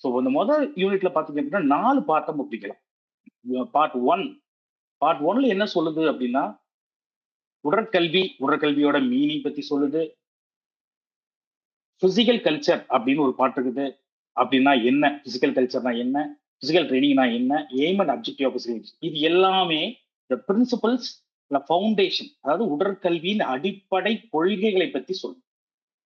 So இந்த முதல் யூனிட்ல பாத்தீங்க அப்படின்னா 4 பார்ட்டை பிரிக்கலாம். பார்ட் ஒன்ல என்ன சொல்லுது அப்படின்னா, உடற்கல்வியோட மீனிங் பத்தி சொல்லுது. பிசிக்கல் கல்ச்சர் அப்படின்னு ஒரு பார்ட் இருக்குது. அப்படின்னா என்ன, பிசிக்கல் கல்ச்சர்னா என்ன, பிசிக்கல் ட்ரைனிங்னா என்ன, aim and objective of physical, இது எல்லாமே இந்த பிரின்சிபல்ஸ் ஃபவுண்டேஷன், அதாவது உடற்கல்வியின் அடிப்படை கொள்கைகளை பத்தி சொல்லும்.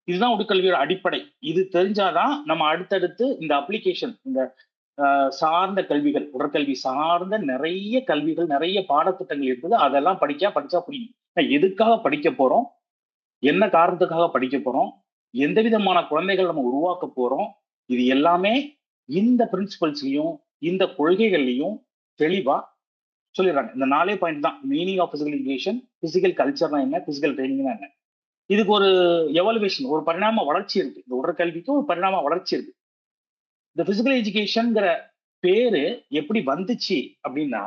இதுதான் உடற்கல்வியோட அடிப்படை. இது தெரிஞ்சாதான் நம்ம அடுத்தடுத்து இந்த அப்ளிகேஷன், இந்த சார்ந்த கல்விகள், உடற்கல்வி சார்ந்த நிறைய கல்விகள், நிறைய பாடத்திட்டங்கள் இருக்குது. அதெல்லாம் படிச்சா புரியும். எதுக்காக படிக்க போறோம், என்ன காரணத்துக்காக படிக்க போறோம், எந்த விதமான குழந்தைகள் நம்ம உருவாக்க போறோம், இது எல்லாமே இந்த பிரின்சிபல்ஸ்லயும் இந்த கொள்கைகள்லையும் தெளிவா சொல்லிடுறாங்க. இந்த 4 பாயிண்ட் தான். Meaning of physical education, physical கல்ச்சர்னா என்ன, பிசிக்கல் ட்ரைனிங்னா என்ன. இதுக்கு ஒரு எவாலுவேஷன், ஒரு பரிணாம வளர்ச்சி இருக்கு. இந்த உடற்கல்விக்கு ஒரு பரிணாம வளர்ச்சி இருக்கு. இந்த பிசிக்கல் எஜுகேஷன்ங்கிற பேரு எப்படி வந்துச்சு அப்படின்னா,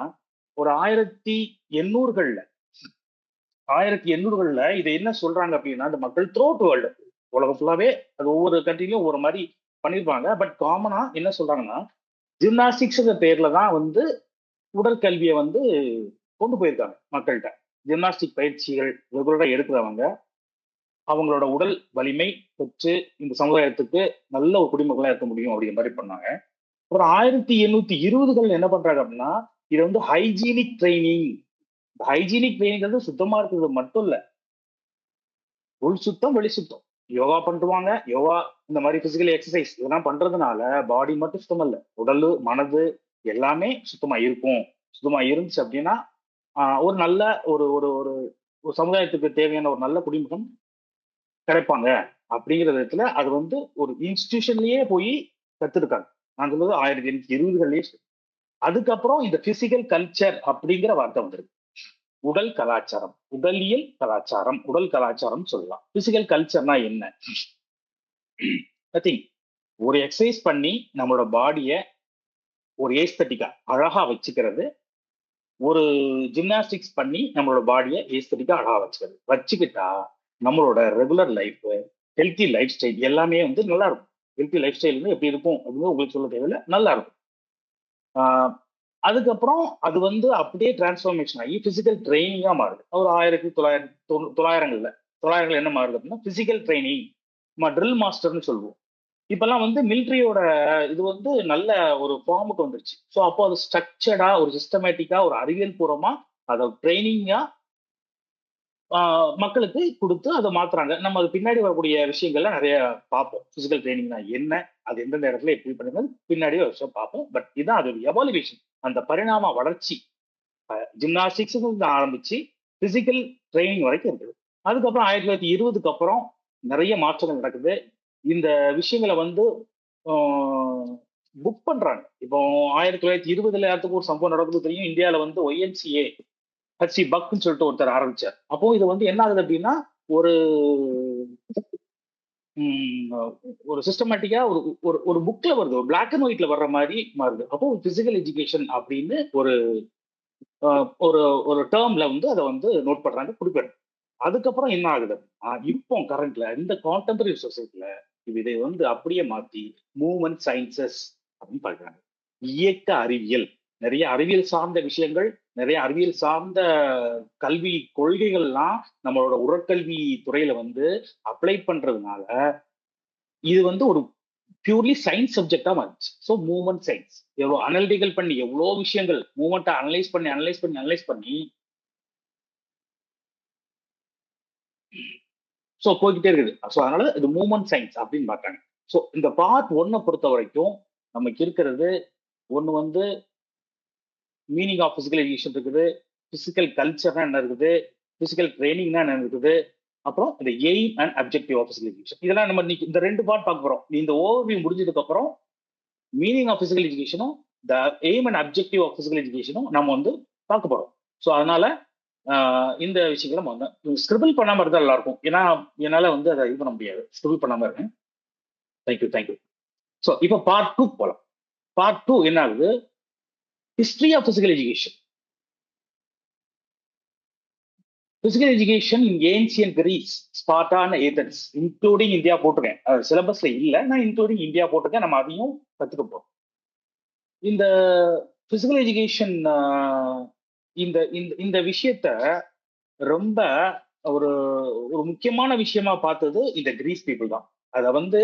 ஒரு 1800கள்ல இதை என்ன சொல்றாங்க அப்படின்னா, இந்த மக்கள் த்ரோட் வேர்ல்டு, உலகம் ஃபுல்லாவே அது ஒவ்வொரு கண்ட்ரிலையும் ஒவ்வொரு மாதிரி பண்ணிருப்பாங்க. பட் காமனா என்ன சொல்றாங்கன்னா, ஜிம்னாஸ்டிக்ஸ்ங்கிற பேர்ல தான் வந்து உடற்கல்வியை வந்து கொண்டு போயிருக்காங்க மக்கள்கிட்ட. ஜிம்னாஸ்டிக் பயிற்சிகள் ரெகுலரா எடுக்கிறவங்க அவங்களோட உடல் வலிமை பெற்று இந்த சமுதாயத்துக்கு நல்ல ஒரு குடிமக்களா இருக்க முடியும் அப்படிங்கிற மாதிரி பண்ணாங்க. அப்புறம் 1820கள் என்ன பண்றாங்க அப்படின்னா, இது வந்து ஹைஜீனிக் ட்ரைனிங். ஹைஜீனிக் ட்ரைனிங் சுத்தமா இருக்கிறது மட்டும் இல்ல, உள் சுத்தம் வெளி சுத்தம். யோகா பண்ணுவாங்க. யோகா இந்த மாதிரி பிசிக்கல் எக்ஸசைஸ் இதெல்லாம் பண்றதுனால பாடி மட்டும் சுத்தம் இல்ல, உடல் மனது எல்லாமே சுத்தமா இருக்கும். சுத்தமா இருந்துச்சு அப்படின்னா ஒரு நல்ல ஒரு ஒரு ஒரு சமுதாயத்துக்கு தேவையான ஒரு நல்ல குடிமகன் கிடைப்பாங்க அப்படிங்கிற விதத்துல அது வந்து ஒரு இன்ஸ்டிடியூஷன்லயே போய் கத்துருக்காங்க. நான் சொல்றது 1820கள்லயே. அதுக்கப்புறம் இந்த பிசிக்கல் கல்ச்சர் அப்படிங்கிற வார்த்தை வந்திருக்கு. உடல் கலாச்சாரம், உடலியல் கலாச்சாரம், உடல் கலாச்சாரம் சொல்லலாம். பிசிக்கல் கல்ச்சர்னா என்ன? ஒரு எக்ஸசைஸ் பண்ணி நம்மளோட பாடிய ஒரு ஏஸ்தட்டிக்கா அழகா வச்சுக்கிறது, ஒரு ஜிம்னாஸ்டிக்ஸ் பண்ணி நம்மளோட பாடியை ஏஸ்தட்டிக்கா அழகா வச்சுக்கிட்டா நம்மளோட regular life, healthy life style எல்லாமே வந்து நல்லா இருக்கும். ஹெல்த்தி லைஃப் ஸ்டைல் வந்து எப்படி இருக்கும் அப்படின்னு உங்களுக்கு சொல்ல தேவையில்லை, நல்லா இருக்கும். அதுக்கப்புறம் அது வந்து அப்படியே டிரான்ஸ்ஃபார்மேஷன் ஆகி பிசிக்கல் ட்ரைனிங்கா மாறுது. ஒரு 1900 என்ன மாறுது அப்படின்னா, பிசிக்கல் ட்ரைனிங், ட்ரில் மாஸ்டர்னு சொல்லுவோம். இப்பெல்லாம் வந்து மிலிட்ரியோட இது வந்து நல்ல ஒரு ஃபார்முக்கு வந்துருச்சு. ஸோ அப்போ அது ஸ்ட்ரக்சர்டா, ஒரு சிஸ்டமேட்டிக்கா, ஒரு அறிவியல் பூர்வமா அதை ட்ரைனிங்கா மக்களுக்கு கொடுத்து அதை மாத்துறாங்க. நம்ம அது பின்னாடி வரக்கூடிய விஷயங்கள்ல நிறைய பார்ப்போம். பிசிக்கல் ட்ரைனிங்னா என்ன, அது எந்தெந்த இடத்துல எப்படி பண்ணுறது பின்னாடியே ஒரு விஷயம் பார்ப்போம். பட் இதுதான் அது எவாலுவேஷன், அந்த பரிணாம வளர்ச்சி. ஜிம்னாஸ்டிக்ஸ் ஆரம்பிச்சு பிசிக்கல் ட்ரைனிங் வரைக்கும் இருக்குது. அதுக்கப்புறம் 1920க்கு அப்புறம் நிறைய மாற்றங்கள் நடக்குது. இந்த விஷயங்களை வந்து புக் பண்றாங்க. இப்போ 1920ல ஒரு சம்பவம் நடக்குது தெரியும். இந்தியாவில வந்து ஒய்எம்சிஏ ஹச்சி பக்னு சொல்லிட்டு ஒருத்தர் ஆரம்பிச்சார். அப்போ இது வந்து என்ன ஆகுது அப்படின்னா, ஒரு ஒரு சிஸ்டமேட்டிக்கா ஒரு புக்ல வருது, ஒரு பிளாக் அண்ட் ஒயிட்ல வர்ற மாதிரி மாறுது. அப்போ பிசிக்கல் எஜுகேஷன் அப்படின்னு ஒரு ஒரு ஒரு டேர்ம்ல வந்து அதை வந்து நோட் பண்றாங்க, குறிப்பிடுறாங்க. அதுக்கப்புறம் என்ன ஆகுது, இப்போ கரண்ட்ல இந்த கான்டெம்பரரி சொசைட்டில இதை வந்து அப்படியே மாத்தி மூவ்மெண்ட் சயின்சஸ் அப்படின்னு பாக்குறாங்க. இயக்க அறிவியல், நிறைய அறிவியல் சார்ந்த விஷயங்கள், நிறைய அறிவியல் சார்ந்த கல்வி கொள்கைகள்லாம் நம்மளோட உடற்கல்வி துறையில வந்து அப்ளை பண்றதுனால இது வந்து ஒரு பியூர்லி சயின்ஸ் சப்ஜெக்டா மாறிச்சு. ஸோ மூவ்மெண்ட் சயின்ஸ் எவ்வளோ அனலிட்டிக்கல் பண்ணி, எவ்வளோ விஷயங்கள் மூவ்மெண்ட்டை அனலைஸ் பண்ணி ஸோ போய்கிட்டே இருக்குது. ஸோ அதனால இது மூவ்மெண்ட் சயின்ஸ் அப்படின்னு பார்த்தாங்க. ஸோ இந்த பார்ட் ஒன்னை பொறுத்த வரைக்கும் நமக்கு இருக்கிறது ஒன்று வந்து மீனிங் ஆஃப் பிசிக்கல் எஜுகேஷன் இருக்குது, பிசிக்கல் கல்ச்சர்னா என்ன இருக்குது, பிசிக்கல் ட்ரைனிங்னா என்ன இருக்குது, அப்புறம் இந்த aim and objective of physical education. இதெல்லாம் நம்ம இந்த 2 பார்ட் பார்க்க போறோம். இந்த ஓவர்வியூ முடிஞ்சதுக்கு அப்புறம் மீனிங் ஆஃப் பிசிக்கல் எஜுகேஷனும் the aim and objective of physical எஜுகேஷனும் நம்ம வந்து பார்க்க போறோம். ஸோ அதனால இந்த விஷயங்களை நம்ம ஸ்கிரிபிள் பண்ணாம இருந்தால் நல்லா இருக்கும். ஏன்னா என்னால வந்து அதை இது பண்ண முடியாது, ஸ்கிரிபிள் பண்ணாம இருக்கேன். தேங்க்யூ. ஸோ இப்போ பார்ட் 2 போகலாம். பார்ட் 2 என்ன ஆகுது, history of physical education. Physical education in ancient Greece, Sparta and Athens, including India போட்டிருக்கேன். சிலபஸ்ல இல்லை, நான் இன்க்ளூடிங் இந்தியா போட்டிருக்கேன். நம்ம அதையும் கத்துக்க போறோம். இந்த பிசிக்கல் எஜுகேஷன் இந்த இந்த இந்த விஷயத்த ரொம்ப ஒரு ஒரு முக்கியமான விஷயமா பார்த்தது இந்த கிரீஸ் பீப்புள் தான். அதை வந்து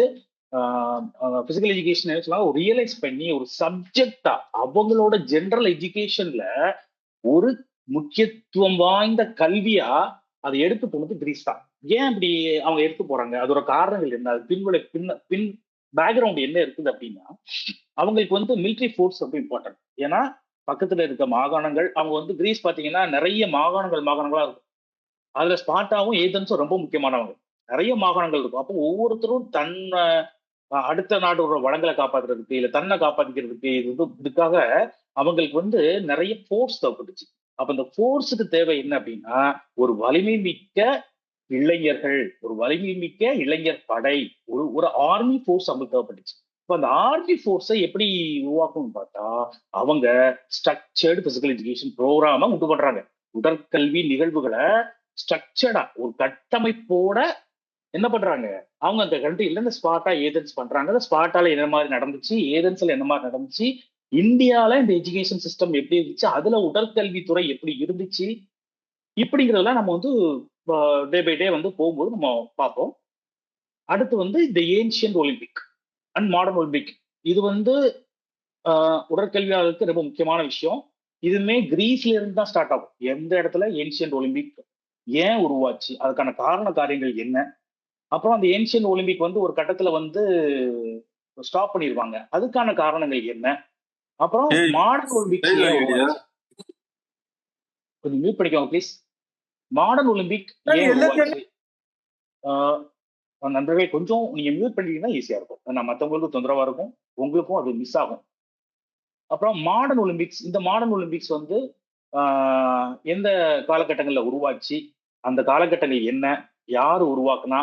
பிசிக்கல் எஜுகேஷன் ரியலைஸ் பண்ணி ஒரு சப்ஜெக்டா அவங்களோட ஜெனரல் எஜுகேஷன்ல ஒரு முக்கியத்துவம் வாய்ந்த கல்வியா அதை எடுத்து போனது கிரீஸ் தான். ஏன் அப்படி அவங்க எடுத்து போறாங்க? அதோட காரணங்கள் என்ன? அது பின் பேக்ரவுண்ட் என்ன இருக்குது அப்படின்னா, அவங்களுக்கு வந்து மிலிட்ரி ஃபோர்ஸ் ரொம்ப இம்பார்ட்டன்ட். ஏன்னா பக்கத்துல இருக்க மாகாணங்கள், அவங்க வந்து கிரீஸ் பாத்தீங்கன்னா நிறைய மாகாணங்களா இருக்கும். அதுல ஸ்பார்ட்டாவும் ஏதென்ஸும் ரொம்ப முக்கியமானவங்க. நிறைய மாகாணங்கள் இருக்கும். அப்போ ஒவ்வொருத்தரும் தன்னை அடுத்த நாட்டோட வளங்களை காப்பாத்துறதுக்கு, இல்ல தன்னை காப்பாத்திக்கிறதுக்கு, இதுக்காக அவங்களுக்கு வந்து நிறைய ஃபோர்ஸ் தேவைப்பட்டுச்சு. அப்ப இந்த ஃபோர்ஸுக்கு தேவை என்ன அப்படின்னா, ஒரு வலிமை மிக்க இளைஞர்கள், ஒரு வலிமை மிக்க இளைஞர் படை, ஒரு ஆர்மி ஃபோர்ஸ் அவங்களுக்கு தேவைப்பட்டுச்சு. இப்ப அந்த ஆர்மி ஃபோர்ஸை எப்படி உருவாக்கணும்னு பார்த்தா, அவங்க ஸ்ட்ரக்சர்டு பிசிக்கல் எஜுகேஷன் ப்ரோக்ராம உண்டு பண்றாங்க. உடற்கல்வி நிகழ்வுகளை ஸ்ட்ரக்சர்டா ஒரு கட்டமைப்போட என்ன பண்றாங்க, அவங்க அந்த கண்ட்ரில இந்த ஸ்பார்ட்டா ஏதென்ஸ் பண்றாங்க. அந்த ஸ்பார்ட்டால என்ன மாதிரி நடந்துச்சு, ஏதென்ஸ்ல என்ன மாதிரி நடந்துச்சு, இந்தியால இந்த எஜுகேஷன் சிஸ்டம் எப்படி இருந்துச்சு, அதுல உடற்கல்வித்துறை எப்படி இருந்துச்சு, இப்படிங்கிறதெல்லாம் நம்ம வந்து டே பை டே வந்து போகும்போது நம்ம பார்ப்போம். அடுத்து வந்து இந்த ancient Olympic and modern Olympic, இது வந்து உடற்கல்வியாளருக்கு ரொம்ப முக்கியமான விஷயம். இதுவுமே கிரீஸ்ல இருந்து தான் ஸ்டார்ட் ஆகும். எந்த இடத்துல ஏன்ஷியன்ட் ஒலிம்பிக் ஏன் உருவாச்சு, அதுக்கான காரண காரியங்கள் என்ன, அப்புறம் அந்த ஏன்ஷியன்ட் ஒலிம்பிக் வந்து ஒரு கட்டத்துல வந்து ஸ்டாப் பண்ணிடுவாங்க, அதுக்கான காரணங்கள் என்ன, அப்புறம் மாடர்ன் ஒலிம்பிக் ஏன் உருவாச்சு. கொஞ்சம் மியூட் பண்ணிக்கோங்க ப்ளீஸ். மாடர்ன் ஒலிம்பிக் ஏன் உருவாச்சு? நண்பர்களே கொஞ்சம் நீங்க மியூட் பண்ணிட்டீங்கன்னா ஈஸியா இருக்கும். நான் மற்றவங்களுக்கும் தொந்தரவா இருக்கும், உங்களுக்கும் அது மிஸ் ஆகும். அப்புறம் மாடர்ன் ஒலிம்பிக்ஸ், இந்த மாடர்ன் ஒலிம்பிக்ஸ் வந்து எந்த காலகட்டங்களில் உருவாச்சு, அந்த காலகட்டங்கள் என்ன, யார் உருவாக்குனா,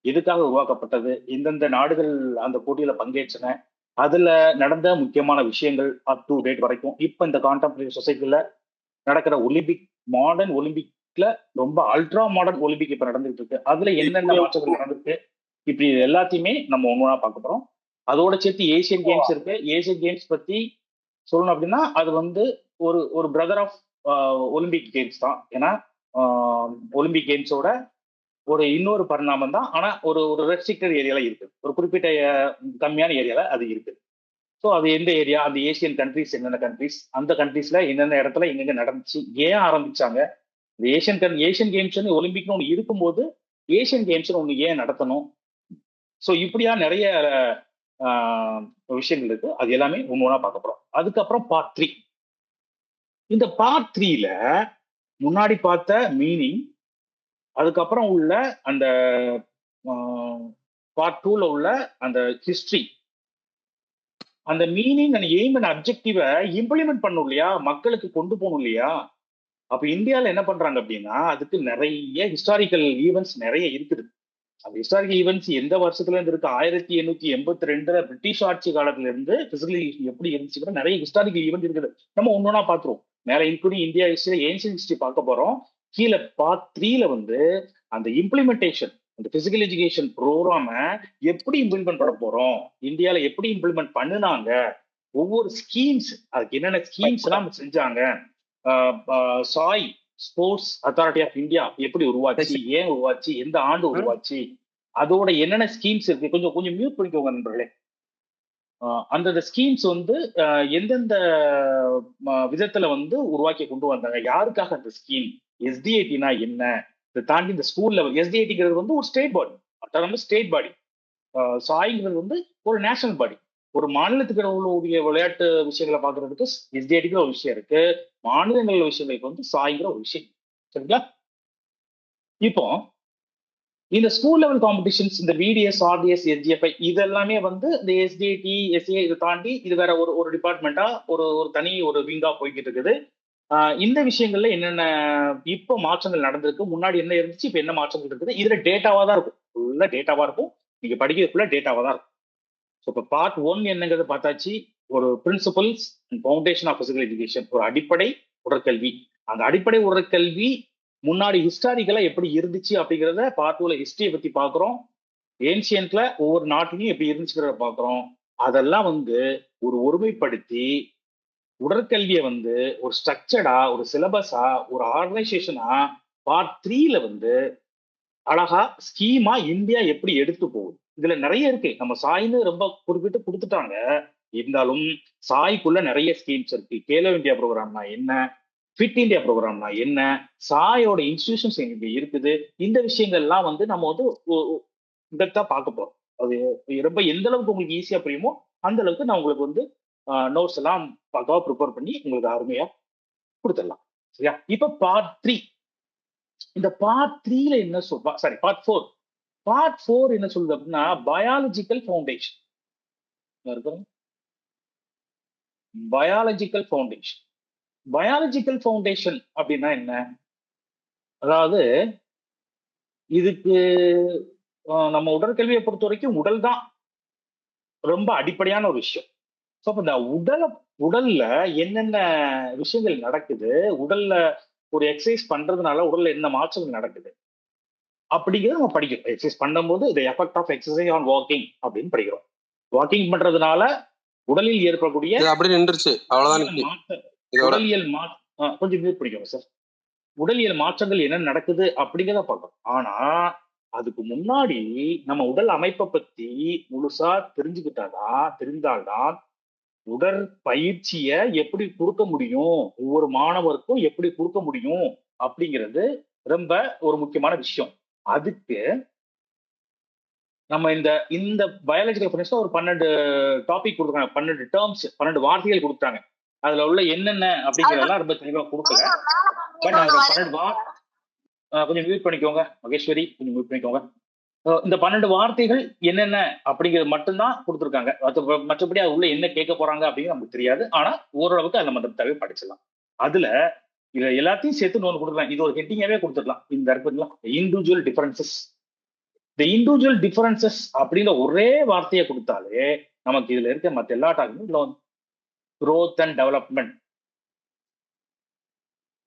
எதுக்காக உருவாக்கப்பட்டது, எந்தெந்த நாடுகள் அந்த போட்டியில பங்கேற்றன, அதுல நடந்த முக்கியமான விஷயங்கள் அப் டு டேட் வரைக்கும், இப்ப இந்த கான்டெம்பரரி சொசைட்டில நடக்கிற ஒலிம்பிக், மாடர்ன் ஒலிம்பிக்ல ரொம்ப அல்ட்ரா மாடர்ன் ஒலிம்பிக் இப்ப நடந்துட்டு இருக்கு, அதுல என்னென்ன மாற்றங்கள் நடந்திருக்கு, இப்படி எல்லாத்தையுமே நம்ம ஒன்னொன்னா பார்க்க போறோம். அதோட சேர்த்து ஏசியன் கேம்ஸ் இருக்கு. ஏசியன் கேம்ஸ் பத்தி சொல்லணும் அப்படின்னா அது வந்து ஒரு ஒரு பிரதர் ஆஃப் ஒலிம்பிக் கேம்ஸ் தான். ஏன்னா ஒலிம்பிக் கேம்ஸோட ஒரு இன்னொரு பரிணாமம் தான். ஆனா ஒரு ஒரு ரெஸ்ட்ரிக்டட் ஏரியால இருக்கு, ஒரு குறிப்பிட்ட கம்மியான ஏரியால அது இருக்கு. ஸோ அது எந்த ஏரியா, அந்த ஏசியன் கண்ட்ரிஸ் என்னென்ன கண்ட்ரிஸ், அந்த கண்ட்ரிஸ்ல எந்தெந்த இடத்துல எங்கெங்க நடந்துச்சு, ஏன் ஆரம்பிச்சாங்க, இந்த ஏசியன் கேம்ஸ் ஒலிம்பிக்னு ஒன்று இருக்கும்போது ஏசியன் கேம்ஸ் ஒன்று ஏன் நடத்தணும். ஸோ இப்படியா நிறைய விஷயங்கள் இருக்கு. அது எல்லாமே ஒவ்வொன்றா பார்க்க போறோம். அதுக்கப்புறம் பார்ட் 3. இந்த பார்ட் 3ல முன்னாடி பார்த்த மீனிங், அதுக்கப்புறம் உள்ள அந்த பார்ட் 2ல உள்ள அந்த ஹிஸ்டரி, அந்த மீனிங் அண்ட் எய்ம் அண்ட் அப்ஜெக்டிவை இம்ப்ளிமெண்ட் பண்ணும் இல்லையா, மக்களுக்கு கொண்டு போகணும் இல்லையா. அப்ப இந்தியாவில் என்ன பண்றாங்க அப்படின்னா, அதுக்கு நிறைய ஹிஸ்டாரிக்கல் ஈவெண்ட்ஸ் நிறைய இருக்குது. அந்த ஹிஸ்டாரிக்கல் ஈவெண்ட்ஸ் எந்த வருஷத்துல இருந்து இருக்கு, 1882 பிரிட்டிஷ் ஆட்சி காலத்துல இருந்து பிசிக்கலி எப்படி இருந்துச்சு நிறைய ஹிஸ்டாரிக்கல் ஈவெண்ட் இருக்குது. நம்ம ஒன்னொன்னா பாத்துருவோம். மேல including India history, ancient history பார்க்க போறோம். கீழே பார்ட் 3ல வந்து அந்த இம்ப்ளிமெண்டேஷன், அந்த பிசிக்கல் எஜுகேஷன் ப்ரோக்ராம எப்படி இம்ப்ளிமெண்ட் பண்ண போறோம், இந்தியால எப்படி இம்ப்ளிமெண்ட் பண்ணுனாங்க, ஒவ்வொரு ஸ்கீம்ஸ், அதுக்கு என்னென்ன ஸ்கீம்ஸ் எல்லாம் செஞ்சாங்க, SAI Sports Authority of India எப்படி உருவாச்சு, ஏன் உருவாச்சு, எந்த ஆண்டு உருவாச்சு, அதோட என்னென்ன ஸ்கீம்ஸ் இருக்கு. கொஞ்சம் கொஞ்சம் மியூட் பண்ணிக்கோங்க நண்பர்களே. அந்த ஸ்கீம்ஸ் வந்து எந்தெந்த விதத்துல வந்து உருவாக்கி கொண்டு வந்தாங்க, யாருக்காக அந்த ஸ்கீம், எஸ்டிஐடினா என்ன, இதை தாண்டி இந்த ஸ்கூல் லெவல், எஸ்டிஐடிங்கிறது வந்து ஒரு ஸ்டேட் பாடி, அட்டானமஸ் ஸ்டேட் பாடி, சாய்ங்கிறது வந்து ஒரு நேஷனல் பாடி. ஒரு மாநிலத்துக்கு உள்ள விளையாட்டு விஷயங்களை பாக்குறதுக்கு எஸ்டிஐடிங்கிற ஒரு விஷயம் இருக்கு, மாநிலங்கள் விஷயங்களுக்கு வந்து சாய்ங்கிற ஒரு விஷயம். சரிங்களா? இப்போ இந்த ஸ்கூல் லெவல் காம்படிஷன்ஸ், இந்த பிடிஎஸ், ஆர்டிஎஸ், எஸ்டிஎஃப்ஐ, இதெல்லாமே வந்து இந்த எஸ்டிஐடி, எஸ்ஏ இதை தாண்டி இது வேற ஒரு ஒரு டிபார்ட்மெண்டா, ஒரு ஒரு தனி ஒரு விங்கா போய்கிட்டு இருக்குது. இந்த விஷயங்கள்ல என்னென்ன இப்போ மாற்றங்கள் நடந்திருக்கு, முன்னாடி என்ன இருந்துச்சு, இப்போ என்ன மாற்றங்கள் இருக்குது, இதுல டேட்டாவா தான் இருக்கும், ஃபுல்லா டேட்டாவா இருக்கும். நீங்க படிக்கிறதுக்குள்ள டேட்டாவா தான் இருக்கும். ஸோ இப்போ பார்ட் 1 என்னங்கிறது பார்த்தாச்சு. ஒரு principles and foundation of physical education, ஒரு அடிப்படை உடற்கல்வி. அந்த அடிப்படை உடற்கல்வி முன்னாடி ஹிஸ்டாரிக்கலா எப்படி இருந்துச்சு அப்படிங்கிறத பார்ட் டூல ஹிஸ்டரியை பத்தி பாக்குறோம். ஏன்சியன்ட்ல ஒவ்வொரு நாட்டிலையும் எப்படி இருந்துச்சுங்கிறத பாக்குறோம். அதெல்லாம் வந்து ஒரு ஒருமைப்படுத்தி உடற்கல்வியை வந்து ஒரு ஸ்ட்ரக்சர்டா, ஒரு சிலபஸா, ஒரு ஆர்கனைசேஷனா பார்ட் த்ரீல வந்து அழகா ஸ்கீமா இந்தியா எப்படி எடுத்து போகுது. இதுல நிறைய இருக்கு. நம்ம சாய்னு ரொம்ப குறிப்பிட்டு கொடுத்துட்டாங்க. இருந்தாலும் சாய்க்குள்ள நிறைய ஸ்கீம்ஸ் இருக்கு. கேலோ இந்தியா ப்ரோக்ராம்னா என்ன, ஃபிட் இந்தியா ப்ரோக்ராம்னா என்ன, சாயோட இன்ஸ்டிடியூஷன்ஸ் எங்க இருக்குது, இந்த விஷயங்கள்லாம் வந்து நம்ம வந்து டெப்தா பார்க்க போறோம். அது ரொம்ப எந்த அளவுக்கு உங்களுக்கு ஈஸியா புரியுமோ அந்த அளவுக்கு நான் உங்களுக்கு வந்து நோட்ஸ் எல்லாம் பக்காவா ப்ரிப்பேர் பண்ணி உங்களுக்கு அருமையா கொடுத்துடலாம். சரியா? இப்ப பார்ட் த்ரீ. இந்த பார்ட் த்ரீல என்ன sorry part four. Part four என்ன சொல்லுது அப்படின்னா biological foundation. Biological foundation. Biological foundation அப்படின்னா என்ன? அதாவது இதுக்கு நம்ம உடற்கல்வியை பொறுத்த வரைக்கும் உடல் தான் ரொம்ப அடிப்படையான ஒரு விஷயம். ஸோ அப்ப இந்த உடல்ல என்னென்ன விஷயங்கள் நடக்குது, உடல்ல ஒரு எக்ஸசைஸ் பண்றதுனால உடல்ல என்ன மாற்றங்கள் நடக்குது அப்படிங்கிறத நம்ம படிக்கிறோம். எக்ஸசைஸ் பண்ணும்போது the effect of exercise on walking அப்படின்னு படிக்கிறோம். வாக்கிங் பண்றதுனால உடலில் ஏற்படக்கூடிய அப்படி நின்றுச்சு அவ்வளவுதான். உடலியல் கொஞ்சம் மியூட் பண்ணிக்கோங்க சார். உடலியல் மாற்றங்கள் என்ன நடக்குது அப்படிங்கிறத பார்க்கணும். ஆனா அதுக்கு முன்னாடி நம்ம உடல் அமைப்பை பத்தி முழுசா தெரிந்தால்தான் உடற்பயிற்சியை எப்படி கொடுக்க முடியும், ஒவ்வொரு மாணவருக்கும் எப்படி கொடுக்க முடியும் அப்படிங்கிறது ரொம்ப ஒரு முக்கியமான விஷயம். அதுக்கு நம்ம இந்த பயாலஜிக்கல் ஃபவுண்டேஷன் ஒரு 12 டாபிக் கொடுக்குறாங்க, 12 டேர்ம்ஸ், 12 வார்த்தைகள் கொடுத்தாங்க. அதுல உள்ள என்னென்ன அப்படிங்கிறதெல்லாம் ரொம்ப தெளிவா கொடுக்கல. பட் அந்த 12 கொஞ்சம் மியூட் பண்ணிக்கோங்க மகேஸ்வரி, கொஞ்சம் மியூட் பண்ணிக்கோங்க. இந்த 12 வார்த்தைகள் என்னென்ன அப்படிங்கிறது மட்டும்தான் கொடுத்துருக்காங்க. மற்றபடி அது உள்ள என்ன கேட்க போறாங்க அப்படிங்கிறது நமக்கு தெரியாது. ஆனா ஓரளவுக்கு அதை நம்ம தேவை படிச்சிடலாம். அதுல இதை எல்லாத்தையும் சேர்த்து ஒன்று கொடுக்கலாம். இது ஒரு ஹெட்டிங்காவே கொடுத்துடலாம். இந்த இருக்குங்களா, இண்டிவிஜுவல் டிஃபரன்சஸ். இந்த இண்டிவிஜுவல் டிஃபரன்சஸ் அப்படிங்கிற ஒரே வார்த்தையை கொடுத்தாலே நமக்கு இதுல இருக்க மற்ற எல்லா டாக்குமே growth and development,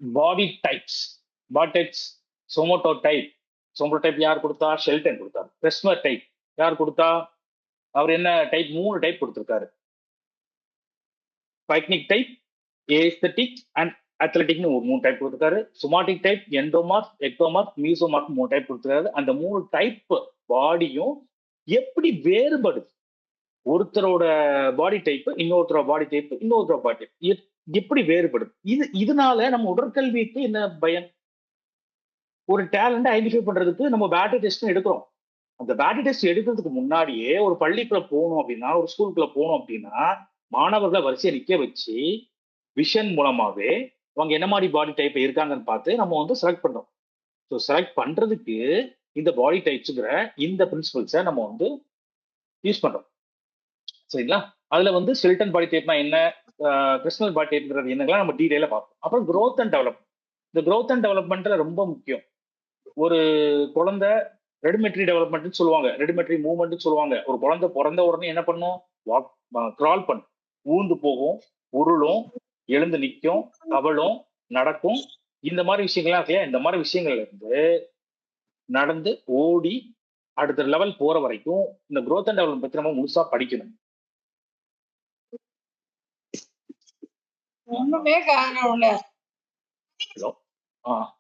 body types, somato type யார் கொடுத்தா? ஷெல்டன் கொடுத்தார். கிறிஸ்மர் டைப் யார் கொடுத்தா? அவர் என்ன டைப்? 3 டைப் கொடுத்திருக்காரு. பைக்னிக் டைப், ஏஸ்தட்டிக் அண்ட் அத்லட்டிக்னு ஒரு 3 டைப் கொடுத்திருக்காரு. சுமாட்டிக் டைப், எண்டோமார்ப், எக்டோமார்ப், மீசோமார்ப் 3 டைப் கொடுத்திருக்காரு. அந்த 3 டைப் பாடியும் எப்படி வேறுபடுது, ஒருத்தரோட பாடி டைப் இன்னொருத்தரோட பாடி டைப் இன்னொருத்தரோட பாடி டைப் எப்படி வேறுபடுது, இதனால நம்ம உடற்கல்விக்கு என்ன பயன்? ஒரு டேலண்ட் ஐடென்டிஃபை பண்றதுக்கு நம்ம பேட்டரி டெஸ்ட் எடுக்கிறோம். அந்த பேட்டரி டெஸ்ட் எடுக்கிறதுக்கு முன்னாடியே ஒரு பள்ளிக்குள்ள போகணும் அப்படின்னா, ஒரு ஸ்கூலுக்குள்ள போகணும் அப்படின்னா, மாணவர்களை வரிசையை நிக்க வச்சு விஷன் மூலமாவே அவங்க என்ன மாதிரி பாடி டைப் இருக்காங்கன்னு பார்த்து நம்ம வந்து செலக்ட் பண்றோம். ஸோ செலக்ட் பண்றதுக்கு இந்த பாடி டைப்ஸுங்கிற இந்த பிரின்சிபல்ஸை நம்ம வந்து யூஸ் பண்றோம். சரிங்களா? அதுல வந்து ஷெல்டன் பாடி டைப்னா என்ன, கிறிஸ்மல் பாடி டைப்ங்கிறது என்னங்களாம் நம்ம டீடைலா பார்ப்போம். அப்புறம் growth and development. இந்த growth and developmentல ரொம்ப முக்கியம். ஒரு குழந்தை ரெடிமெட்ரி டெவலப்மெண்ட் சொல்லுவாங்க, ரெடிமெட்ரி மூவ்மெண்ட் சொல்லுவாங்க. ஒரு குழந்தை பிறந்த உடனே என்ன பண்ணும்? கிரால் பண்ணும், ஊந்து போகும், உருளும், எழுந்து நிற்கும், கவலும், நடக்கும். இந்த மாதிரி விஷயங்கள்லாம் இருக்கையா, இந்த மாதிரி விஷயங்கள்ல இருந்து நடந்து ஓடி அடுத்த லெவல் போற வரைக்கும் இந்த growth and development பத்தி நம்ம முழுசா படிக்கணும்.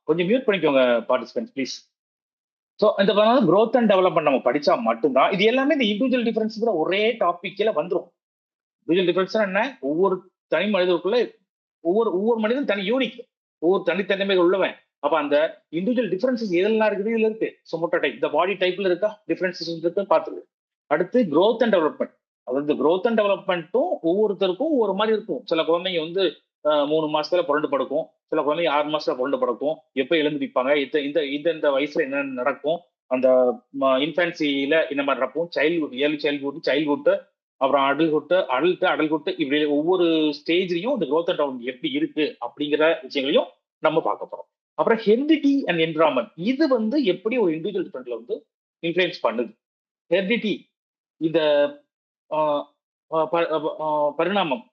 கொஞ்சம் மியூட் பண்ணிக்கோங்க பார்ட்டிசிபென்ட் ப்ளீஸ். ஸோ இந்த growth and development நம்ம படிச்சா மட்டும்தான் இது எல்லாமே இந்த இண்டிவிஜுவல் டிஃபரன்ஸ்ங்கிற ஒரே டாபிக்ல வந்துடும். இண்டிவிஜுவல் டிஃபரன்ஸ் என்ன? ஒவ்வொரு தனி மனிதருக்குள்ள ஒவ்வொரு மனிதன் தனி யூனிக், ஒவ்வொரு தனித்தன்மை உள்ளவன். அப்ப அந்த இண்டிவிஜுவல் டிஃபரன்சஸ் எதெல்லாம் இருக்குது? இதுல இருக்கு. சொமோட்டோ டைப், இந்த பாடி டைப்ல இருக்கா டிஃபரன்சஸ் இருக்கு, பார்த்துருக்கு. அடுத்து growth and development. அதாவது growth and developmentடும் ஒவ்வொருத்தருக்கும் ஒவ்வொரு மாதிரி இருக்கும். சில குழந்தைங்க வந்து 3 மாசத்துல புரண்டு படுக்கும், சில குழந்தைங்க 6 மாசத்துல புரண்டு படுக்கும். எப்ப எழுந்து நிற்பாங்க, இந்த வயசுல என்ன நடக்கும், அந்த இன்ஃபான்சியில என்ன மாதிரி நடக்கும், சைல்ட்ஹுட், ஏர்லி சைல்ட்ஹுட், அப்புறம் அடல்ட்ஹுட், இப்படி ஒவ்வொரு ஸ்டேஜ்லயும் இந்த growth and development எப்படி இருக்கு அப்படிங்கிற விஷயங்களையும் நம்ம பார்க்க போறோம். அப்புறம் ஹெரிடிட்டி அண்ட் என்விரான்மெண்ட், இது வந்து எப்படி ஒரு இண்டிவிஜுவல் டிஃபரன்ட்ல வந்து இன்ஃபுளுன்ஸ் பண்ணுது. ஹெரிடிட்டி, இந்த பரிணாமம்,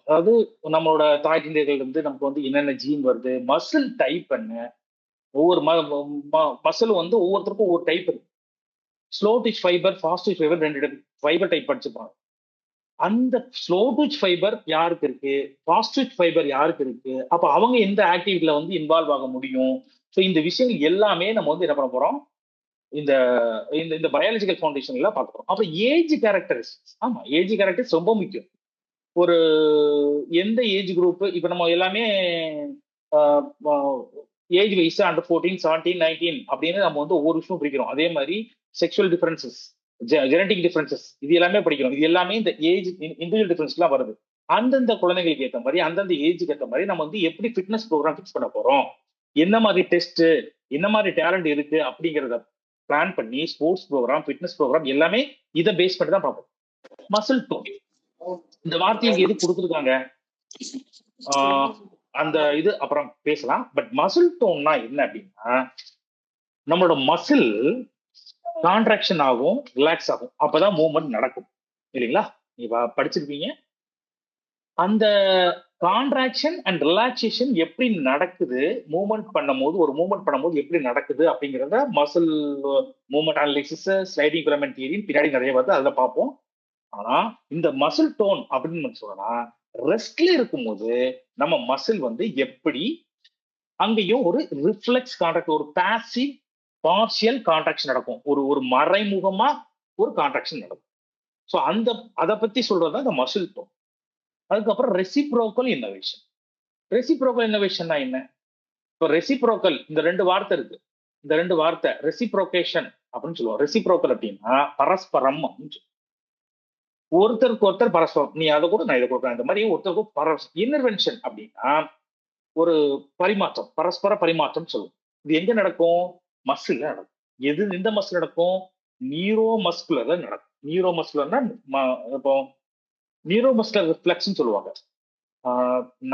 அதாவது நம்மளோட தாய் தந்தைகள் இருந்து நமக்கு வந்து என்னென்ன ஜீன் வருது, மசில் டைப் என்ன, ஒவ்வொரு மசில் வந்து ஒவ்வொருத்தருக்கும் ஒவ்வொரு டைப் இருக்கு. Slow ditch fibre, fast ditch fibre, ரெண்டு ஃபைபர் டைப் படிச்சுப்பாங்க. அந்த ஸ்லோ டிச் ஃபைபர் யாருக்கு இருக்கு, ஃபாஸ்ட் டிச் ஃபைபர் யாருக்கு இருக்கு, அப்ப அவங்க எந்த ஆக்டிவிட்டில வந்து இன்வால்வ் ஆக முடியும். ஸோ இந்த விஷயங்கள் எல்லாமே நம்ம வந்து என்ன பண்ண போறோம், இந்த இந்த இந்த பயாலஜிக்கல் ஃபவுண்டேஷன்ல பார்க்க அப்ப ஏஜ் கேரக்டரிஸ்டிக்ஸ், ஆமா ஏஜ் கேரக்டரிஸ்டிக்ஸ் ரொம்ப முக்கியம். ஒரு எந்த ஏஜ் குரூப், இப்ப நம்ம எல்லாமே ஏஜ் வைஸ் அண்டர் 14, 17, 19 அப்படின்னு நம்ம வந்து ஒவ்வொரு விஷயம் பிரிக்கிறோம். அதே மாதிரி செக்ஷுவல் டிஃபரன்சஸ், ஜெனடிக் டிஃபரன்சஸ், இது எல்லாமே படிக்கிறோம். இது எல்லாமே இந்த ஏஜ் இண்டிவிஜுவல் டிஃபரன்ஸ்லாம் வருது. அந்தந்த குழந்தைகளுக்கு ஏற்ற மாதிரி, அந்தந்த ஏஜுக்கு ஏற்ற மாதிரி நம்ம வந்து எப்படி ஃபிட்னஸ் ப்ரோக்ராம் ஃபிக்ஸ் பண்ண போறோம், என்ன மாதிரி டெஸ்ட், என்ன மாதிரி டேலண்ட் இருக்கு அப்படிங்கிறத பிளான் பண்ணி ஸ்போர்ட்ஸ் ப்ரோக்ராம், ஃபிட்னஸ் ப்ரோக்ராம் எல்லாமே இதை பேஸ் பண்ணி தான் பார்ப்போம். மசில் டோன், இந்த வார்த்தையை எது கொடுத்துருக்காங்க, அந்த இது அப்புறம் பேசலாம். பட் மசில் டோன்னா என்ன அப்படின்னா, நம்மளோட மசில் கான்ட்ராக்ஷன் ஆகும், ரிலாக்ஸ் ஆகும், அப்பதான் மூவ்மெண்ட் நடக்கும் இல்லைங்களா. நீங்க படிச்சிருப்பீங்க. அந்த கான்ட்ராக்ஷன் அண்ட் ரிலாக்ஸேஷன் எப்படி நடக்குது, மூவ்மெண்ட் பண்ணும்போது, ஒரு மூவ்மெண்ட் பண்ணும்போது எப்படி நடக்குது அப்படிங்கிறத muscle movement analysis, sliding filament theory பின்னாடி நிறைய வருது, அதில் பார்ப்போம். ஆனா இந்த மசில் டோன் அப்படின்னு சொல்லணும்னா, ரெஸ்ட்ல இருக்கும்போது நம்ம மசில் வந்து எப்படி, அங்கேயும் ஒரு ரிஃப்ளெக்ஸ் கான்ட்ராக்ட், ஒரு பாசிவ் பார்ஷியல் கான்ட்ராக்ஷன் நடக்கும், ஒரு ஒரு மறைமுகமா ஒரு கான்ட்ராக்ஷன் நடக்கும். ஸோ அந்த அதை பத்தி சொல்றது இந்த மசில் டோன். அதுக்கப்புறம் ரெசிப்ரோக்கல் இன்னோவேஷன். ரெசிப்ரோக்கல் இன்னோவேஷன்னா என்ன? இப்போ ரெசிப்ரோக்கல், இந்த ரெண்டு வார்த்தை இருக்கு. இந்த ரெண்டு வார்த்தை ரெசிப்ரோகேஷன் அப்படின்னு சொல்லுவோம். ரெசிப்ரோக்கல் அப்படின்னா பரஸ்பரம் அப்படின்னு சொல்லுவோம். ஒருத்தருக்கு ஒருத்தர் பரஸ்பரம், நீ அதை கூட நான் இதை கொடுக்குறேன், இந்த மாதிரி ஒருத்தருக்கு பரஸ்பரம். இன்டர்வென்ஷன் அப்படின்னா ஒரு பரிமாற்றம், பரஸ்பர பரிமாற்றம் சொல்லுவோம். இது எங்க நடக்கும்? மசில்ல நடக்கும். எது எந்த மசில் நடக்கும்? நியூரோ மஸ்குலர்ல நடக்கும். நியூரோ மஸ்குலர்னா இப்போ நியூரோ மஸ்குலர் ரிஃப்ளெக்ஸ் சொல்லுவாங்க.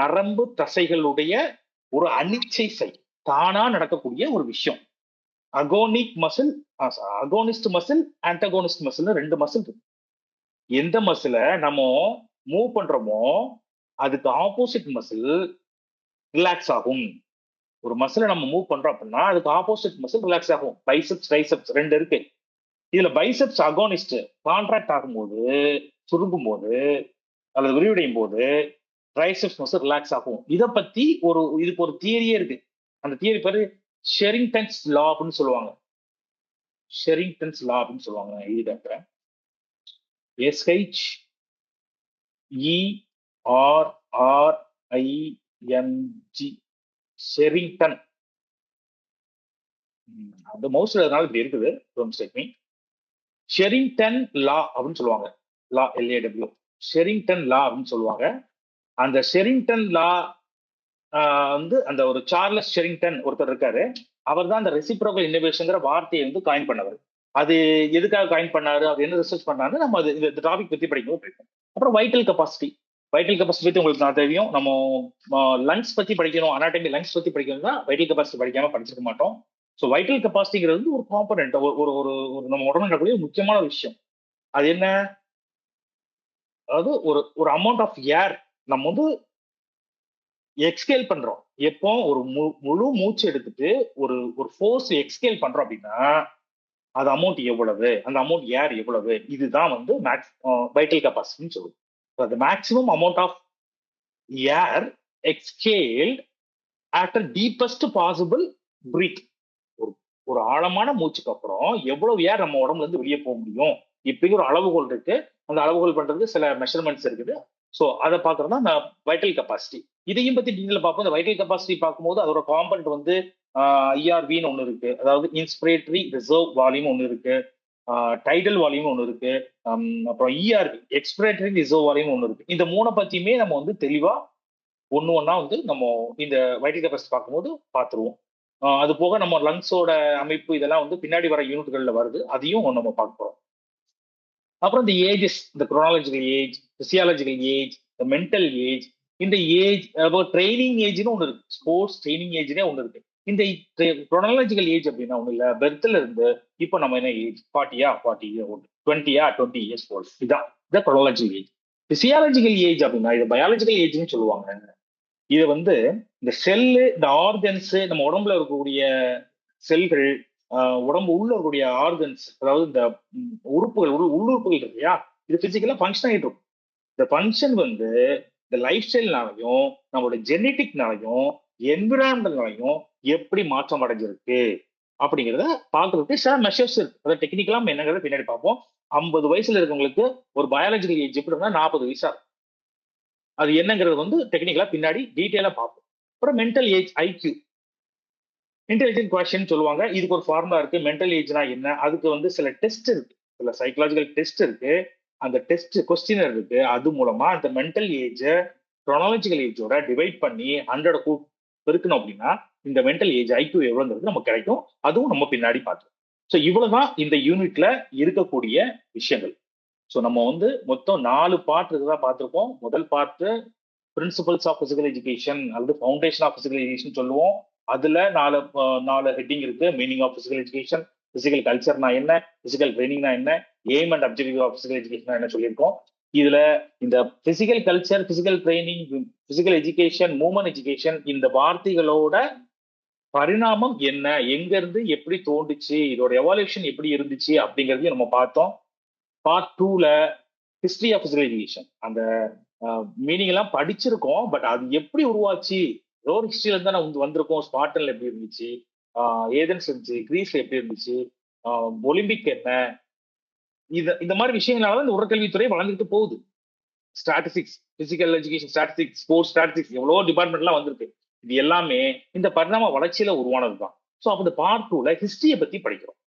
நரம்பு தசைகளுடைய ஒரு அனிச்சை செய், தானா நடக்கக்கூடிய ஒரு விஷயம். Agonic muscle, agonist muscle, antagonist muscle, ரெண்டு மசில் இருக்கு. எந்த மசில நம்ம மூவ் பண்றோமோ அதுக்கு ஆப்போசிட் மசில் ரிலாக்ஸ் ஆகும். ஒரு மசிலை நம்ம மூவ் பண்றோம் அப்படின்னா அதுக்கு ஆப்போசிட் மசில் ரிலாக்ஸ் ஆகும். பைசெப்ஸ், ட்ரைசெப்ஸ் ரெண்டு இருக்கு. இதுல பைசெப்ஸ் அகோனிஸ்ட் கான்ட்ராக்ட் ஆகும்போது, சுருங்கும் போது அல்லது விரிவடையும் போது ட்ரைசெப்ஸ் மசில் ரிலாக்ஸ் ஆகும். இதை பத்தி இதுக்கு ஒரு தியரியே இருக்கு. அந்த தியரி பேரு ஷெரிங்டன்ஸ் லா அப்படின்னு சொல்லுவாங்க. ஷெரிங்டன்ஸ் லா அப்படின்னு சொல்லுவாங்க. எழுதிக்கிறேன். SHERRING, Sherrington. அந்த மவுஸ்ல அதனால இப்படி இருக்குது. ஷெரிங்டன் லா அப்படின்னு சொல்லுவாங்க. லா, LAW, ஷெரிங்டன் லா அப்படின்னு சொல்லுவாங்க. அந்த ஷெரிங்டன் லா வந்து அந்த ஒரு சார்லஸ் ஷெரிங்டன் ஒருத்தர் இருக்காரு. அவர் தான் அந்த ரெசிப்ரோக்கல் இன்னோவேஷன்ங்கிற வார்த்தையை வந்து காயின் பண்ணவர். அது எதுக்காக காயின் பண்ணாரு, அது என்ன ரிசர்ச் பண்ணாரு, நம்ம அது இந்த டாபிக் பத்தி படிக்கும் போது. அப்புறம் வைட்டல் கெப்பாசிட்டி. வைட்டல் கெப்பாசிட்டி பத்தி உங்களுக்கு நான் தெரியும். நம்ம லங்ஸ் பத்தி படிக்கணும், அனாட்டமி லங்ஸ் பத்தி படிக்கணும்னா வைட்டல் கெப்பாசிட்டி படிக்காம படிச்சிருக்க மாட்டோம். ஸோ வைட்டல் கெப்பாசிட்டிங்கிறது வந்து ஒரு காம்பனன்ட், ஒரு ஒரு நம்ம உடம்புல நடக்கக்கூடிய முக்கியமான விஷயம். அது என்ன? அதாவது ஒரு ஒரு அமௌண்ட் ஆஃப் ஏர் நம்ம வந்து எக்ஸ்கேல் பண்றோம். எப்போ ஒரு முழு மூச்சு எடுத்துட்டு ஒரு ஒரு ஃபோர்ஸ் எக்ஸ்கேல் பண்றோம் அப்படின்னா அது அமௌண்ட் எவ்வளவு, அந்த அமௌண்ட் ஏர் எவ்வளவு, இதுதான் வந்து வைட்டல் கெப்பாசிட்டின்னு சொல்லுவோம். The maximum amount of air exhaled after deepest possible breath. ஒரு ஆழமான மூச்சுக்கு அப்புறம் எவ்வளவு ஏர் நம்ம உடம்புல இருந்து வெளியே போக முடியும், இப்படி ஒரு அளவுகோல் இருக்கு. அந்த அளவுகோல் பண்றதுக்கு சில மெஷர்மெண்ட்ஸ் இருக்குது. ஸோ அதை பார்க்கறது தான் அந்த வைட்டல் கெப்பாசிட்டி. இதையும் பத்தி டீட்டெயில் பார்ப்போம். இந்த வைட்டல் கெப்பாசிட்டி பார்க்கும்போது அதோட காம்பனன்ட் வந்து IRVன்னு ஒன்று இருக்கு, அதாவது இன்ஸ்பிரேட்டரி ரிசர்வ் வால்யூம் ஒன்று இருக்கு, டைடல் வால்யூம் ஒன்று இருக்கு, அப்புறம் ERV எக்ஸ்பிரேட்டரி ரிசர்வ் வால்யூம் ஒன்று இருக்கு. இந்த மூணை பத்தியுமே நம்ம வந்து தெளிவா ஒன்னா வந்து நம்ம இந்த வைட்டல் கெப்பாசிட்டி பார்க்கும்போது பார்த்துருவோம். அது போக நம்ம லங்ஸோட அமைப்பு இதெல்லாம் வந்து பின்னாடி வர யூனிட்கள்ல வருது, அதையும் நம்ம பார்க்க போறோம். அப்புறம் இந்த ஏஜஸ், இந்த chronological age, physiological age, mental age. இந்த ஏஜ் ட்ரைனிங் ஏஜ்னு ஒன்று இருக்கு, ஸ்போர்ட்ஸ் ட்ரைனிங் ஏஜ்னே ஒன்று இருக்கு. இந்த குரோனாலஜிக்கல் ஏஜ் அப்படின்னா ஒண்ணு இல்ல, பெர்த்ல இருந்து இப்போ நம்ம என்ன ஏஜ், 40யா 40, 20யா 20 இயர்ஸ் ஓல்ட், இதான் இந்த குரோனாலஜிக்கல் ஏஜ். பிசியாலஜிக்கல் ஏஜ் அப்படின்னா இது பயாலஜிக்கல் ஏஜ்னு சொல்லுவாங்க. இது வந்து இந்த செல்லு, இந்த ஆர்கன்ஸ், நம்ம உடம்புல இருக்கக்கூடிய செல்கள், உடம்பு உள்ள இருக்கக்கூடிய ஆர்கன்ஸ், அதாவது இந்த உறுப்புகள், உள்ளுறுப்புகள் இருக்கு இல்லையா, இது பிசிக்கலா ஃபங்க்ஷன் ஆகிட்டு இருக்கும். இந்த ஃபங்க்ஷன் வந்து இந்த லைஃப் ஸ்டைல்னாலையும் நம்மளோட ஜெனட்டிக்னாலையும் என்விரான்மெண்ட்னாலையும் எப்படி மாற்றம் அடைஞ்சிருக்கு அப்படிங்கிறத பார்க்கறதுக்கு சில மெஷர்ஸ் இருக்கு. அதாவது டெக்னிக்கலா நம்ம என்னங்கிறத பின்னாடி பார்ப்போம். 50 வயசுல இருக்கவங்களுக்கு ஒரு பயாலஜிக்கல் ஏஜ் எப்படி இருந்தா 40 வயசா இருக்கும். அது என்னங்கிறது வந்து டெக்னிக்கலா பின்னாடி டீட்டெயிலா பார்ப்போம். அப்புறம் mental age, IQ, intelligent question சொல்லுவாங்க. இதுக்கு ஒரு ஃபார்முலா இருக்கு. மென்டல் ஏஜ்னா என்ன, அதுக்கு வந்து சில டெஸ்ட் இருக்கு, சில சைக்கலாஜிக்கல் டெஸ்ட் இருக்கு. அந்த டெஸ்ட் கொஸ்டினர் இருக்கு. அது மூலமா அந்த மென்டல் ஏஜ குரோனாலஜிக்கல் ஏஜோட டிவைட் பண்ணி 100 பெருக்கணும் அப்படின்னா இந்த மென்டல் ஏஜ் ஐக்யூ எவ்வளவுங்கிறது நமக்கு கிடைக்கும். அதுவும் நம்ம பின்னாடி பார்த்தோம். ஸோ இவ்வளவுதான் இந்த யூனிட்ல இருக்கக்கூடிய விஷயங்கள். ஸோ நம்ம வந்து மொத்தம் 4 பார்ட் இதுதான் பார்த்திருப்போம். முதல் part principles of physical education அல்லது ஃபவுண்டேஷன் ஆஃப் பிசிக்கல் எஜுகேஷன் சொல்லுவோம். அதுல 4 ஹெட்டிங் இருக்கு. Meaning of physical education, physical கல்ச்சர்னா என்ன, பிசிக்கல் ட்ரைனிங்னா என்ன, aim and objective of physical education என்ன சொல்லியிருக்கோம். இதுல இந்த physical culture, physical training, physical education, movement education, இந்த வார்த்தைகளோட பரிணாமம் என்ன, எங்க இருந்து எப்படி தோண்டுச்சு, இதோட எவால்யூஷன் எப்படி இருந்துச்சு அப்படிங்கறதையும் நம்ம பார்த்தோம். பார்ட் 2ல ஹிஸ்டரி ஆஃப் பிசிக்கல் எஜுகேஷன், அந்த மீனிங் எல்லாம் படிச்சிருக்கோம். பட் அது எப்படி உருவாச்சு, ஏதோ ஒரு ஹிஸ்டரியில இருந்தா நம்ம வந்திருக்கோம். ஸ்பார்டன்ல எப்படி இருந்துச்சு, ஏதென்ஸ் இருந்துச்சு, கிரீஸ்ல எப்படி இருந்துச்சு, ஒலிம்பிக் என்ன, இந்த மாதிரி விஷயங்களால இந்த உடற்கல்வித்துறை வளர்ந்துட்டு போகுது. Statistics, physical education statistics, sports statistics, எவ்வளோ டிபார்ட்மெண்ட்லாம் வந்திருக்கு. இது எல்லாமே இந்த பரிணாம வளர்ச்சியில உருவானதுதான். ஸோ அப்போ இந்த பார்ட் 2ல ஹிஸ்டரியை பத்தி படிக்கிறோம்.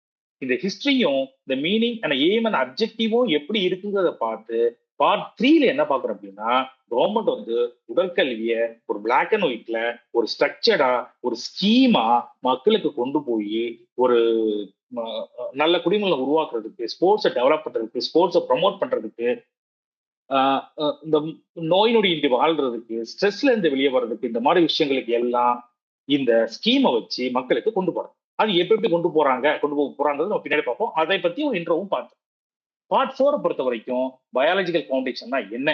இந்த ஹிஸ்டரியும் இந்த மீனிங் அண்ட் எய்ம் அண்ட் அப்ஜெக்டிவும் எப்படி இருக்குங்கிறத பார்த்து பார்ட் 3ல என்ன பார்க்குறோம் அப்படின்னா, கவர்மெண்ட் வந்து உடற்கல்வியை ஒரு பிளாக் அண்ட் ஒயிட்ல ஒரு ஸ்ட்ரக்சர்டா ஒரு ஸ்கீமா மக்களுக்கு கொண்டு போய் ஒரு நல்ல குடிமக்களை உருவாக்குறதுக்கு, ஸ்போர்ட்ஸை டெவலப் பண்றதுக்கு, ஸ்போர்ட்ஸை ப்ரமோட் பண்றதுக்கு, இந்த நோய் நொடியின்றி வாழ்றதுக்கு, ஸ்ட்ரெஸ்ல இருந்து வெளியே வர்றதுக்கு, இந்த மாதிரி விஷயங்களுக்கு எல்லாம் இந்த ஸ்கீமை வச்சு மக்களுக்கு கொண்டு போறாங்க. அது எப்படி கொண்டு போறாங்கிறது நம்ம பின்னாடி பார்ப்போம். அதை பத்தி ஒரு இன்ட்ரோவும் பார்த்தோம். பார்ட் 4 பொறுத்த வரைக்கும் பயாலஜிக்கல் ஃபவுண்டேஷன் தான் என்ன,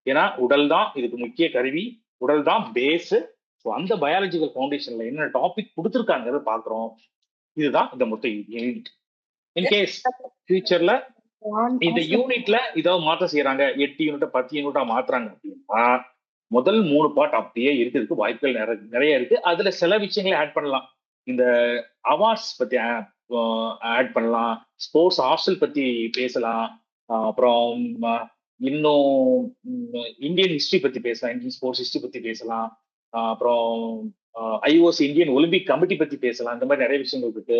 ஏன்னா உடல் தான் இதுக்கு முக்கிய கருவி, உடல் தான் பேஸ். அந்த பயாலஜிக்கல் ஃபவுண்டேஷன்ல என்ன டாபிக் கொடுத்துருக்காங்கிறத பாக்குறோம். இதுதான் இந்த மொத்த யூனிட். இன்கேஸ் ஃபியூச்சர்ல இந்த யூனிட்ல ஏதாவது மாற்றம் செய்யறாங்க, 8 யூனிட்டா 10 யூனிட்டா மாத்துறாங்க அப்படின்னா முதல் 3 பார்ட் அப்படியே இருக்கிறதுக்கு வாய்ப்புகள் நிறைய இருக்கு. அதுல சில விஷயங்களை ஆட் பண்ணலாம். இந்த அவார்ட்ஸ் பத்தி ஆட் பண்ணலாம், ஸ்போர்ட்ஸ் ஹாஸ்டல் பத்தி பேசலாம், அப்புறம் இன்னும் இந்தியன் ஹிஸ்டரி பத்தி பேசலாம், இந்தியன் ஸ்போர்ட்ஸ் ஹிஸ்டரி பத்தி பேசலாம், அப்புறம் ஐஓசி இந்தியன் ஒலிம்பிக் கமிட்டி பத்தி பேசலாம். இந்த மாதிரி நிறைய விஷயங்கள் இருக்கு.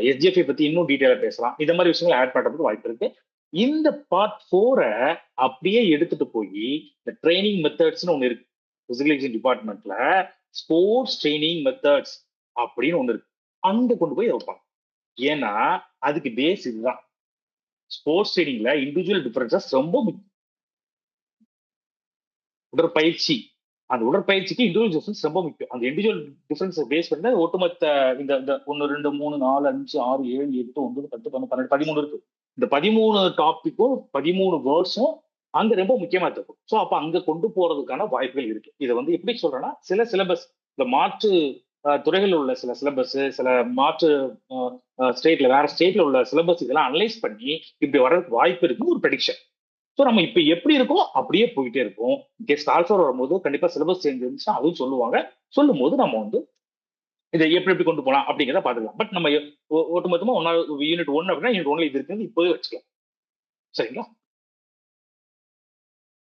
எஸ்ஜிஎஃப்ஐ பத்தி இன்னும் டீட்டெயிலா பேசலாம். இந்த மாதிரி விஷயங்களை ஆட் பண்றதுக்கு வாய்ப்பு இருக்கு. இந்த பார்ட் 4 அப்படியே எடுத்துட்டு போய் இந்த ட்ரைனிங் மெத்தட்ஸ்னு ஒண்ணு இருக்கு பிசிக்கல் எஜுகேஷன் டிபார்ட்மெண்ட்ல, ஸ்போர்ட்ஸ் ட்ரைனிங் மெத்தட்ஸ் அப்படின்னு ஒண்ணு இருக்கு. அங்க கொண்டு போய் வைப்பாங்க. ஏன்னா அதுக்கு பேஸ் இதுதான். ஸ்போர்ட்ஸ் ட்ரைனிங்ல இண்டிவிஜுவல் டிஃபரன்சஸ் ரொம்ப முக்கியம். உடற்பயிற்சி, அந்த உடற்பயிற்சிக்கு இண்டிவிஜுவல் டிஃபரன்ஸ் ரொம்ப முக்கியம். அந்த இண்டிவிஜுவல் டிஃபரன்ஸ் பேஸ் பண்ணி ஒட்டுமொத்த இந்த 1 2 3 4 5 6 7 8 9 10 11 12 13 இருக்கு. இந்த 13 டாபிக்கும் 13 வேர்ட்ஸும் அங்க ரொம்ப முக்கியமா இருக்கும். ஸோ அப்ப அங்க கொண்டு போறதுக்கான வாய்ப்புகள் இருக்கு. இதை வந்து எப்படி சொல்றேன்னா, சில சிலபஸ், இந்த மாற்று துறைகள் உள்ள சில சிலபஸ், சில மாற்று ஸ்டேட்ல வேற ஸ்டேட்ல உள்ள சிலபஸ் இதெல்லாம் அனலைஸ் பண்ணி இப்படி வர்றதுக்கு வாய்ப்பு இருக்குன்னு ஒரு ப்ரெடிக்ஷன். ஸோ நம்ம இப்ப எப்படி இருக்கோ அப்படியே போயிட்டே இருக்கும். கெஸ்ட் ஆல்ஃபர் வரும்போது கண்டிப்பா சிலபஸ் சேஞ்ச் இருந்துச்சுன்னா அதுவும் சொல்லுவாங்க. சொல்லும் போது நம்ம வந்து இதை எப்படி கொண்டு போகலாம் அப்படிங்கிறத பாத்துக்கலாம். பட் நம்ம ஒட்டுமொத்தமா யூனிட் 1 அப்படின்னா யூனிட் 1ல இது இருக்குன்னு இப்போவே வச்சுக்கலாம். சரிங்களா?